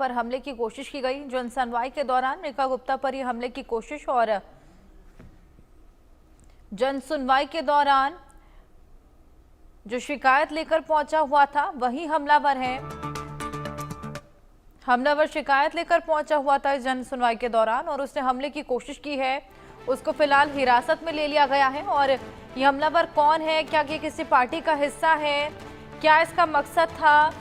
पर हमले की कोशिश की गई। जनसुनवाई के दौरान रेखा गुप्ता पर यह हमले की कोशिश और जनसुनवाई के दौरान जो शिकायत लेकर पहुंचा हुआ था वही हमलावर है। हमलावर शिकायत लेकर पहुंचा हुआ था इस जनसुनवाई के दौरान और उसने हमले की कोशिश की है। उसको फिलहाल हिरासत में ले लिया गया है। और ये हमलावर कौन है, क्या ये किसी पार्टी का हिस्सा है, क्या इसका मकसद था,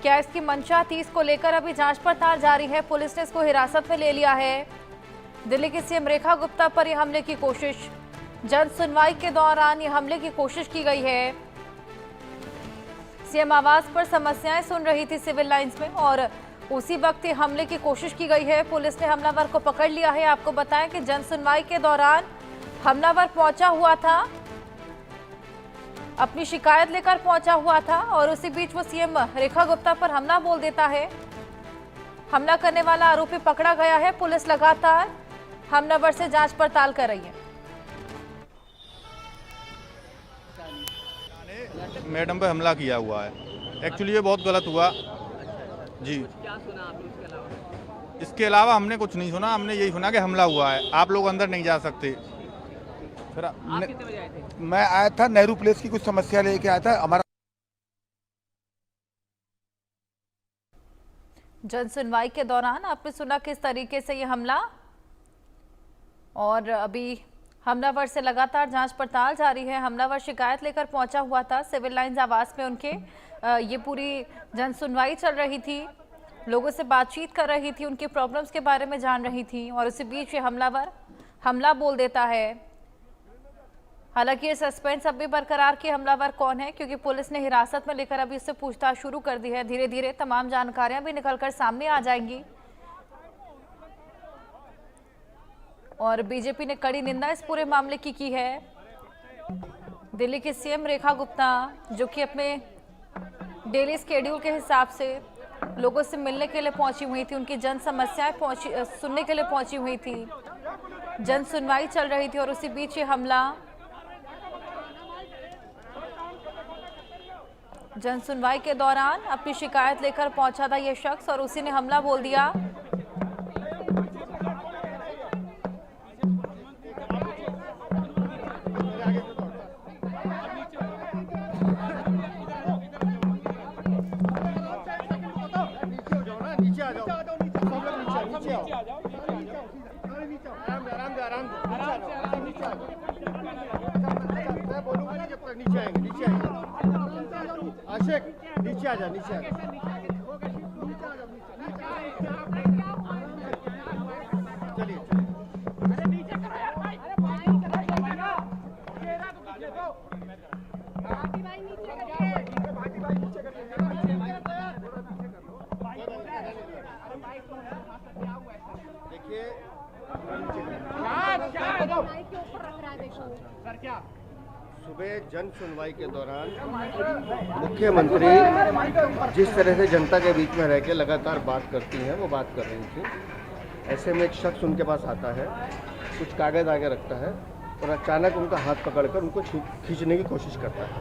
क्या इसकी मंशा थी, इसको लेकर अभी जांच पड़ताल जारी है। पुलिस ने इसको हिरासत में ले लिया है। दिल्ली की सीएम रेखा गुप्ता पर यह हमले की कोशिश, जनसुनवाई के दौरान यह हमले की कोशिश की गई है। सीएम आवास पर समस्याएं सुन रही थी सिविल लाइंस में और उसी वक्त हमले की कोशिश की गई है। पुलिस ने हमलावर को पकड़ लिया है। आपको बताएं कि जनसुनवाई के दौरान हमलावर पहुंचा हुआ था, अपनी शिकायत लेकर पहुंचा हुआ था और उसी बीच वो सीएम रेखा गुप्ता पर हमला बोल देता है। हमला करने वाला आरोपी पकड़ा गया है। पुलिस लगातार हमलावर से जांच पड़ताल कर रही है। मैडम पे हमला किया हुआ है। एक्चुअली ये बहुत गलत हुआ जी। क्या सुना आपने इसके अलावा? इसके अलावा हमने कुछ नहीं सुना। हमने यही सुना कि हमला हुआ है, आप लोग अंदर नहीं जा सकते। फिर आप कितने बजे आए थे? मैं आया था, नेहरू प्लेस की कुछ समस्या लेके आया था। हमारा जनसुनवाई के दौरान आपने सुना किस तरीके से ये हमला, और अभी हमलावर से लगातार जांच पड़ताल जारी है। हमलावर शिकायत लेकर पहुंचा हुआ था सिविल लाइंस आवास में उनके। ये पूरी जनसुनवाई चल रही थी, लोगों से बातचीत कर रही थी, उनके प्रॉब्लम्स के बारे में जान रही थी और उसी बीच ये हमलावर हमला बोल देता है। हालांकि ये सस्पेंस अब भी बरकरार कि हमलावर कौन है, क्योंकि पुलिस ने हिरासत में लेकर अभी इससे पूछताछ शुरू कर दी है। धीरे धीरे तमाम जानकारियां भी निकलकर सामने आ जाएंगी और बीजेपी ने कड़ी निंदा इस पूरे मामले की है। दिल्ली की सीएम रेखा गुप्ता जो कि अपने डेली स्केड्यूल के हिसाब से लोगों से मिलने के लिए पहुंची हुई थी, उनकी जन समस्याएं सुनने के लिए पहुंची हुई थी। जन सुनवाई चल रही थी और उसी बीच ये हमला, जन सुनवाई के दौरान अपनी शिकायत लेकर पहुंचा था ये शख्स और उसी ने हमला बोल दिया। आशिक नीचे आ जा, नीचे आ जा। चलिए देखिए, सुबह जन सुनवाई के दौरान मुख्यमंत्री जिस तरह से जनता के बीच में रह के लगातार बात करती हैं, वो बात कर रही थी। ऐसे में एक शख्स उनके पास आता है, कुछ कागज़ आगे रखता है और अचानक उनका हाथ पकड़कर उनको खींचने की कोशिश करता है।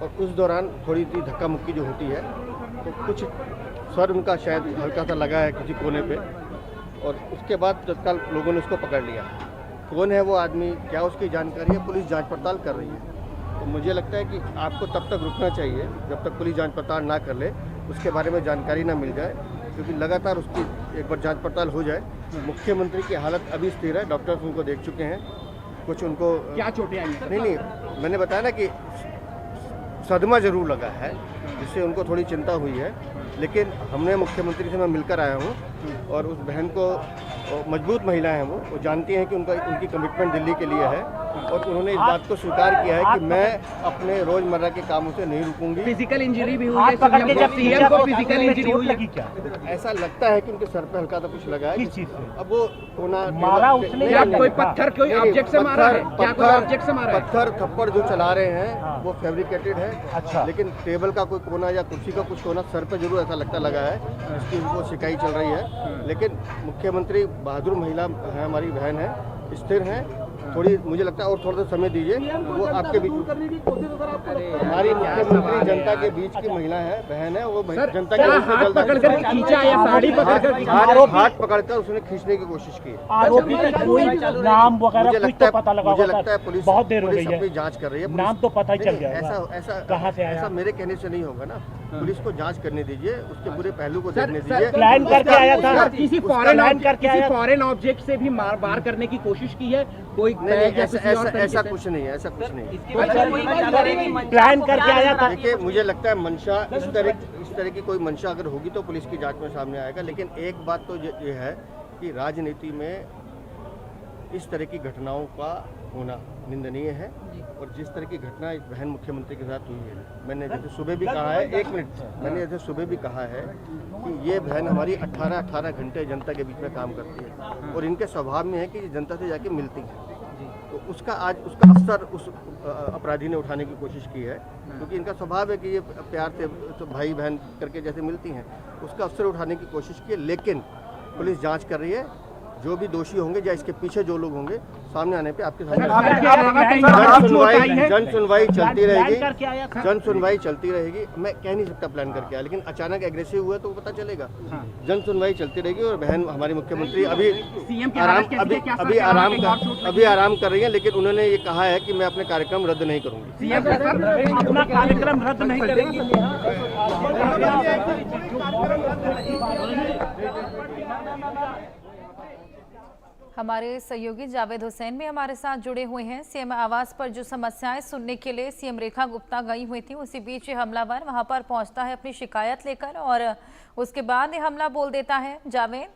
और उस दौरान थोड़ी सी धक्का मुक्की जो होती है तो कुछ सर उनका शायद हल्का सा लगा है किसी कोने पे, और उसके बाद तत्काल लोगों ने उसको पकड़ लिया। कौन है वो आदमी, क्या उसकी जानकारी है, पुलिस जांच पड़ताल कर रही है। तो मुझे लगता है कि आपको तब तक रुकना चाहिए जब तक पुलिस जांच पड़ताल ना कर ले, उसके बारे में जानकारी ना मिल जाए, क्योंकि लगातार उसकी एक बार जांच पड़ताल हो जाए। मुख्यमंत्री की हालत अभी स्थिर है, डॉक्टर्स उनको देख चुके हैं। कुछ उनको क्या चोटें आई? नहीं, मैंने बताया ना कि सदमा जरूर लगा है, जिससे उनको थोड़ी चिंता हुई है। लेकिन हमने मुख्यमंत्री से मैं मिलकर आया हूँ और उस बहन को, मजबूत महिला हैं वो जानती हैं कि उनकी कमिटमेंट दिल्ली के लिए है और उन्होंने इस बात को स्वीकार किया है कि मैं अपने रोजमर्रा के कामों से नहीं रुकूंगी। फिजिकल इंजरी भी हुई है, सीएम को फिजिकल इंजरी हुई है क्या? ऐसा लगता है कि उनके सर पे हल्का सा कुछ लगा है। किस चीज से? अब वो कोना मारा उसने या कोई पत्थर, कोई ऑब्जेक्ट से मारा है? क्या कोई ऑब्जेक्ट से मारा है? पत्थर थप्पड़ जो चला रहे हैं वो फैब्रिकेटेड है। अच्छा। लेकिन टेबल का कोई कोना या कुर्सी का कुछ कोना सर पे जरूर ऐसा लगता लगा है, इसकी उनको शिकायत चल रही है। लेकिन मुख्यमंत्री बहादुर महिला है, हमारी बहन है, स्थिर हैं थोड़ी मुझे लगता है और थोड़ा सा समय दीजिए, वो आपके बीच हमारी मुख्यमंत्री जनता के बीच की महिला है, बहन है, वो जनता के बीच में हाथ पकड़कर खींचा या साड़ी पकड़कर खींचा? हाथ पकड़कर उसने खींचने की कोशिश की। आरोपी का कोई नाम वगैरह कुछ तो पता लगा मुझे होगा लगता है सर? पुलिस बहुत देर हो गई अपनी है, जांच कर रही है। नाम तो पता ही चल गया ऐसा होगा। ऐसा कहाँ से आया? ऐसा मेरे कहने से नहीं होगा ना, पुलिस को जांच करने दीजिए, उसके पूरे पहलू को देखने सर, दीजिए। प्लान करके आया था, किसी फॉरेन ऑब्जेक्ट से भी मार करने की कोशिश की है कोई? नहीं, ऐसा कुछ नहीं है, ऐसा कुछ नहीं है। प्लान करके आया था। देखिए, मुझे लगता है मंशा इस तरह की कोई मंशा अगर होगी तो पुलिस की जांच में सामने आएगा। लेकिन एक बात तो ये है कि राजनीति में इस तरह की घटनाओं का होना निंदनीय है, और जिस तरह की घटना इस बहन मुख्यमंत्री के साथ हुई है, मैंने जैसे सुबह भी कहा है, एक मिनट, मैंने जैसे सुबह भी कहा है कि ये बहन हमारी 18 घंटे जनता के बीच में काम करती है, और इनके स्वभाव में है कि जनता से जाके मिलती है। तो उसका अवसर उस अपराधी ने उठाने की कोशिश की है, क्योंकि इनका स्वभाव है कि ये प्यार से तो भाई बहन करके जैसे मिलती हैं, उसका अवसर उठाने की कोशिश की है। लेकिन पुलिस जांच कर रही है, जो भी दोषी होंगे या इसके पीछे जो लोग होंगे सामने आने पे आपके सामने जन सुनवाई चलती रहेगी, जन सुनवाई चलती रहेगी। मैं कह नहीं सकता प्लान करके आया, लेकिन अचानक एग्रेसिव हुआ तो पता चलेगा। जन सुनवाई चलती रहेगी, और बहन हमारी मुख्यमंत्री अभी आराम कर रही है, लेकिन उन्होंने ये कहा है कि मैं अपने कार्यक्रम रद्द नहीं करूंगी। अपना कार्यक्रम रद्द नहीं करेंगे। हमारे सहयोगी जावेद हुसैन भी हमारे साथ जुड़े हुए हैं। सीएम आवास पर जो समस्याएं सुनने के लिए सीएम रेखा गुप्ता गई हुई थी, उसी बीच ये हमलावर वहां पर पहुंचता है अपनी शिकायत लेकर, और उसके बाद ये हमला बोल देता है। जावेद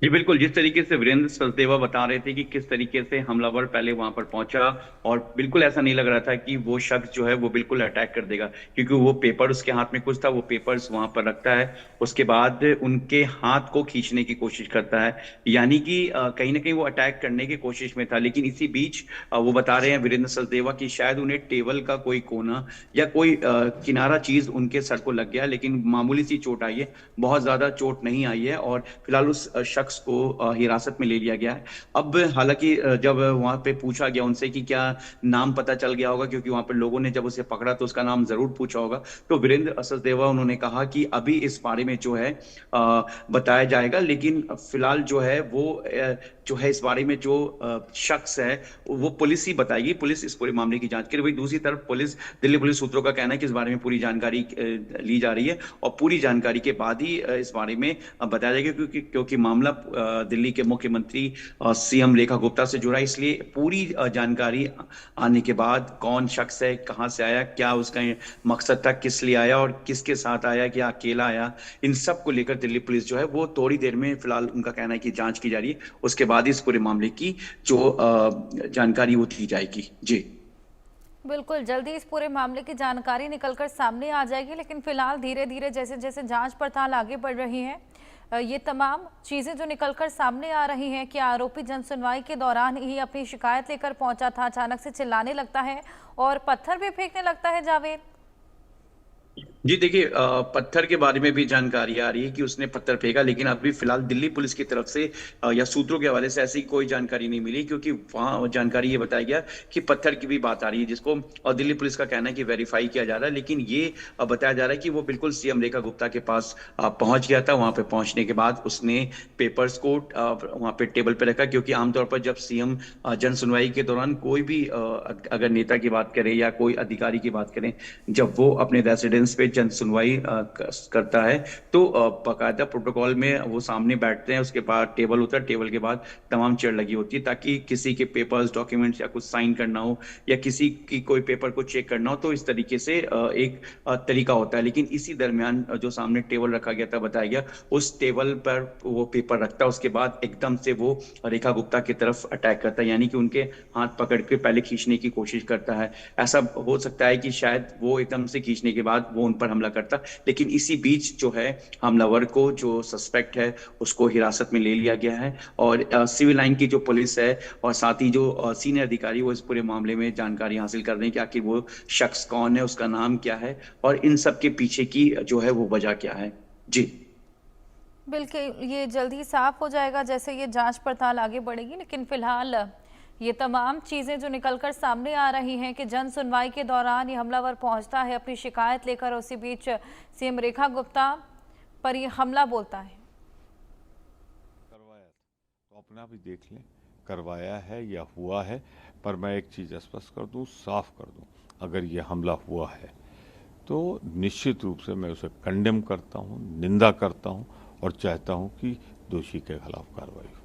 जी बिल्कुल, जिस तरीके से वीरेंद्र सचदेवा बता रहे थे कि किस तरीके से हमलावर पहले वहां पर पहुंचा, और बिल्कुल ऐसा नहीं लग रहा था कि वो शख्स जो है वो बिल्कुल अटैक कर देगा, क्योंकि वो पेपर उसके हाथ में कुछ था, वो पेपर्स वहां पर रखता है, उसके बाद उनके हाथ को खींचने की कोशिश करता है, यानी कि कहीं ना कहीं वो अटैक करने की कोशिश में था। लेकिन इसी बीच वो बता रहे हैं वीरेंद्र सचदेवा की शायद उन्हें टेबल का कोई कोना या कोई किनारा चीज उनके सर को लग गया, लेकिन मामूली सी चोट आई है, बहुत ज्यादा चोट नहीं आई है, और फिलहाल उस शख्स को हिरासत में ले लिया गया है। अब हालांकि जब वहां पे पूछा गया उनसे कि क्या नाम पता चल गया होगा, क्योंकि वहां पे लोगों ने जब उसे पकड़ा तो उसका नाम जरूर पूछा होगा, तो वीरेंद्र सचदेवा उन्होंने कहा कि अभी इस बारे में जो है बताया जाएगा, लेकिन फिलहाल जो है वो जो है इस बारे में जो शख्स है वो पुलिस ही बताएगी, पुलिस इस पूरे मामले की जांच करेगी। वही दूसरी तरफ दिल्ली पुलिस सूत्रों का कहना है कि इस बारे में पूरी जानकारी ली जा रही है, और पूरी जानकारी के बाद ही इस बारे में बताया जाएगा, क्योंकि मामला दिल्ली के मुख्यमंत्री सीएम रेखा गुप्ता से जुड़ा, इसलिए पूरी जानकारी आने के बाद कौन शख्स है, कहां से आया, क्या उसका मकसद था, किस लिए आया और किसके साथ आया, क्या अकेला आया, इन सब को लेकर दिल्ली पुलिस जो है वो थोड़ी देर में, फिलहाल उनका कहना है कि जांच की जा रही है, उसके बाद इस पूरे मामले की जो जानकारी वो दी जाएगी। जी बिल्कुल, जल्दी इस पूरे मामले की जानकारी निकलकर सामने आ जाएगी, लेकिन फिलहाल धीरे धीरे जैसे जैसे जांच पड़ताल आगे बढ़ रही है, ये तमाम चीजें जो निकलकर सामने आ रही हैं कि आरोपी जनसुनवाई के दौरान ही अपनी शिकायत लेकर पहुंचा था, अचानक से चिल्लाने लगता है और पत्थर भी फेंकने लगता है। जावेद जी देखिए, पत्थर के बारे में भी जानकारी आ रही है कि उसने पत्थर फेंका, लेकिन अभी फिलहाल दिल्ली पुलिस की तरफ से या सूत्रों के हवाले से ऐसी कोई जानकारी नहीं मिली, क्योंकि वहां जानकारी ये बताया गया कि पत्थर की भी बात आ रही है, जिसको और दिल्ली पुलिस का कहना है कि वेरीफाई किया जा रहा है। लेकिन ये बताया जा रहा है कि वो बिल्कुल सीएम रेखा गुप्ता के पास पहुंच गया था, वहां पे पहुंचने के बाद उसने पेपर्स को वहां पे टेबल पे रखा, क्योंकि आमतौर पर जब सीएम जन सुनवाई के दौरान कोई भी अगर नेता की बात करें या कोई अधिकारी की बात करें, जब वो अपने रेसिडेंस पे जन सुनवाई करता है तो बाकायदा प्रोटोकॉल में वो सामने बैठते हैं, उसके बाद टेबल होता है, टेबल के बाद तमाम चेयर लगी होती है, ताकि किसी के पेपर्स, डॉक्यूमेंट्स या कुछ साइन करना हो या किसी की कोई पेपर को चेक करना हो, तो इस तरीके से एक तरीका होता है। लेकिन इसी दरमियान जो सामने टेबल रखा गया था, बताया गया उस टेबल पर वो पेपर रखता है, उसके बाद एकदम से वो रेखा गुप्ता की तरफ अटैक करता है, यानी कि उनके हाथ पकड़ के पहले खींचने की कोशिश करता है। ऐसा हो सकता है कि शायद वो एकदम से खींचने के बाद वो उन पर हमला करता, लेकिन इसी बीच जो है हमलावर को, जो सस्पेक्ट है, उसको हिरासत में ले लिया गया है, और सिविल लाइन की जो पुलिस है और साथ ही जो सीनियर अधिकारी वो इस पूरे मामले में जानकारी हासिल कर रहे हैं कि आखिर वो शख्स कौन है, उसका नाम क्या है और इन सब के पीछे की जो है वो वजह क्या है। जी बिल्कुल, ये जल्द ही साफ हो जाएगा जैसे ये जांच पड़ताल आगे बढ़ेगी, लेकिन फिलहाल ये तमाम चीज़ें जो निकलकर सामने आ रही हैं कि जन सुनवाई के दौरान ये हमलावर पहुंचता है अपनी शिकायत लेकर, उसी बीच सीएम रेखा गुप्ता पर ये हमला बोलता है। करवाया तो अपना भी देख लें, करवाया है या हुआ है। पर मैं एक चीज़ स्पष्ट कर दूं, साफ कर दूं, अगर ये हमला हुआ है तो निश्चित रूप से मैं उसे कंडेम करता हूं, निंदा करता हूं और चाहता हूं कि दोषी के खिलाफ कार्रवाई हो।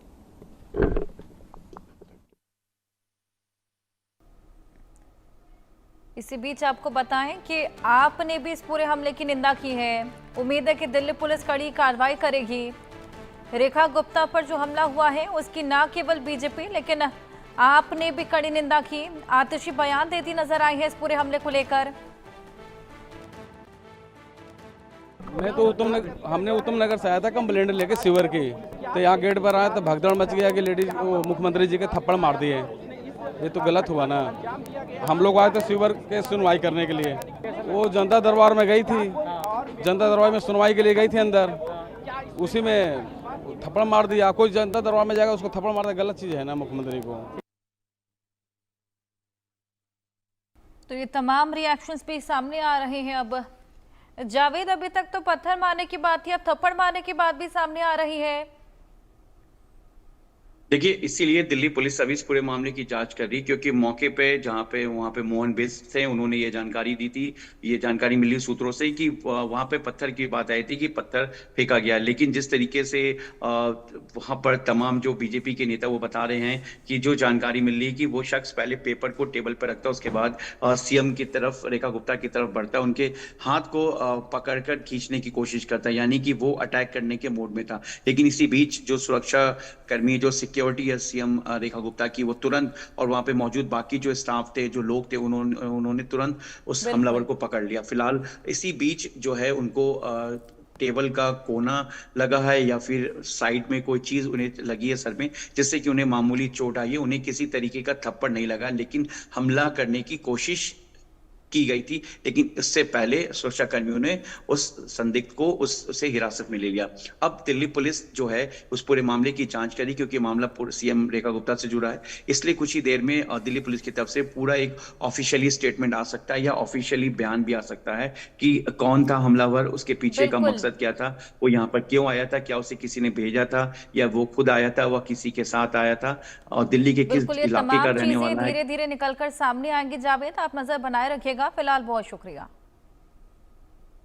इसी बीच आपको बताएं कि आपने भी इस पूरे हमले की निंदा की है। उम्मीद है कि दिल्ली पुलिस कड़ी कार्रवाई करेगी। रेखा गुप्ता पर जो हमला हुआ है उसकी न केवल बीजेपी लेकिन आपने भी कड़ी निंदा की, आतिशी बयान देती नजर आई है इस पूरे हमले को लेकर। मैं तो हमने उत्तम नगर से आया था कंप्लेंट लेके सीवर की, तो यहाँ गेट पर आया तो भगदड़ मच गया कि लेडीज मुख्यमंत्री जी के थप्पड़ मार दिए। ये तो गलत हुआ ना। हम लोग आए थे सीवर के सुनवाई करने के लिए, वो जनता दरबार में गई थी, जनता दरबार में सुनवाई के लिए गई थी अंदर, उसी में थप्पड़ मार दिया। कोई जनता दरबार में जाएगा उसको थप्पड़ मारना गलत चीज़ है ना मुख्यमंत्री को। तो ये तमाम रिएक्शंस भी सामने आ रहे हैं। अब जावेद, अभी तक तो पत्थर मारने की बात थी, अब थप्पड़ मारने की बात भी सामने आ रही है। देखिए, इसीलिए दिल्ली पुलिस अभी इस पूरे मामले की जांच कर रही, क्योंकि मौके पे वहां पे मोहन बिष्ट थे, उन्होंने ये जानकारी दी थी। ये जानकारी मिली सूत्रों से कि वहां पे पत्थर की बात आई थी कि पत्थर फेंका गया। लेकिन जिस तरीके से वहां पर तमाम जो बीजेपी के नेता वो बता रहे हैं कि जो जानकारी मिल रही है कि वो शख्स पहले पेपर को टेबल पर रखता, उसके बाद सीएम की तरफ, रेखा गुप्ता की तरफ बढ़ता, उनके हाथ को पकड़कर खींचने की कोशिश करता, यानी कि वो अटैक करने के मोड में था। लेकिन इसी बीच जो सुरक्षा कर्मी, जो सिक्योरिटी है सीएम रेखा गुप्ता की, वो तुरंत, और वहां पे मौजूद बाकी जो स्टाफ थे, जो लोग थे, उन्होंने तुरंत उस हमलावर को पकड़ लिया। फिलहाल इसी बीच जो है उनको टेबल का कोना लगा है या फिर साइड में कोई चीज उन्हें लगी है सर में, जिससे कि उन्हें मामूली चोट आई है। उन्हें किसी तरीके का थप्पड़ नहीं लगा, लेकिन हमला करने की कोशिश की गई थी। लेकिन इससे पहले सुरक्षा कर्मियों ने उस संदिग्ध को उससे हिरासत में ले लिया। अब दिल्ली पुलिस जो है उस पूरे मामले की जांच करी, क्योंकि मामला सीएम रेखा गुप्ता से जुड़ा है। इसलिए कुछ ही देर में दिल्ली पुलिस की तरफ से पूरा एक ऑफिशियली स्टेटमेंट आ सकता है या ऑफिशियली बयान भी आ सकता है कि कौन था हमलावर, उसके पीछे का मकसद क्या था, वो यहाँ पर क्यों आया था, क्या उसे किसी ने भेजा था या वो खुद आया था, वह किसी के साथ आया था, और दिल्ली के किस इलाके का रहने वाला है। धीरे धीरे निकलकर सामने आएंगी। जावेद, आप नजर बनाए रखिएगा। फिलहाल बहुत शुक्रिया।